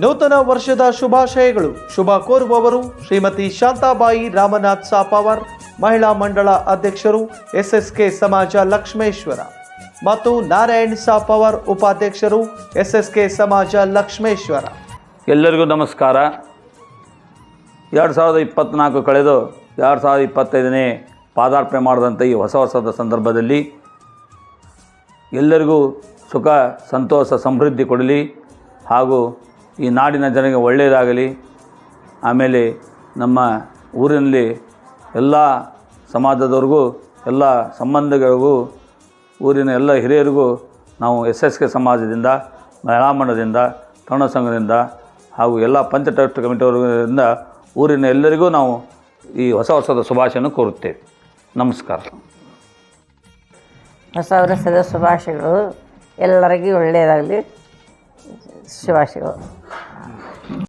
ನೂತನ ವರ್ಷದ ಶುಭಾಶಯಗಳು. ಶುಭ ಕೋರುವವರು ಶ್ರೀಮತಿ ಶಾಂತಾಬಾಯಿ ರಾಮನಾಥ್ ಸಾಪವರ್, ಮಹಿಳಾ ಮಂಡಳ ಅಧ್ಯಕ್ಷರು, ಎಸ್ಎಸ್ಕೆ ಸಮಾಜ ಲಕ್ಷ್ಮೇಶ್ವರ, ಮತ್ತು ನಾರಾಯಣ್ ಸಾಪವರ್, ಉಪಾಧ್ಯಕ್ಷರು, ಎಸ್ಎಸ್ಕೆ ಸಮಾಜ ಲಕ್ಷ್ಮೇಶ್ವರ. ಎಲ್ಲರಿಗೂ ನಮಸ್ಕಾರ. 2024 ಕಳೆದು 2025ನೇ ಪಾದಾರ್ಪಣೆ ಮಾಡಿದಂಥ ಈ ಹೊಸ ವರ್ಷದ ಸಂದರ್ಭದಲ್ಲಿ ಎಲ್ಲರಿಗೂ ಸುಖ, ಸಂತೋಷ, ಸಮೃದ್ಧಿ ಕೊಡಲಿ ಹಾಗೂ ಈ ನಾಡಿನ ಜನರಿಗೆ ಒಳ್ಳೆಯದಾಗಲಿ. ಆಮೇಲೆ ನಮ್ಮ ಊರಿನಲ್ಲಿ ಎಲ್ಲ ಸಮಾಜದವ್ರಿಗೂ, ಎಲ್ಲ ಸಂಬಂಧಿಗಳಿಗೂ, ಊರಿನ ಎಲ್ಲ ಹಿರಿಯರಿಗೂ ನಾವು ಎಸ್ಎಸ್ಕೆ ಸಮಾಜದಿಂದ, ಮಹಿಳಾ ಮಂಡಲದಿಂದ, ತರುಣ ಸಂಘದಿಂದ ಹಾಗೂ ಎಲ್ಲ ಪಂಚಾಯತ್ ಕಮಿಟಿಯವರಿಂದ ಊರಿನ ಎಲ್ಲರಿಗೂ ನಾವು ಈ ಹೊಸ ವರ್ಷದ ಶುಭಾಶಯವನ್ನು ಕೋರುತ್ತೇವೆ. ನಮಸ್ಕಾರ. ಹೊಸ ವರ್ಷದ ಶುಭಾಶಯಗಳು. ಎಲ್ಲರಿಗೂ ಒಳ್ಳೆಯದಾಗಲಿ. ಶುಭಾಶಯಗಳು.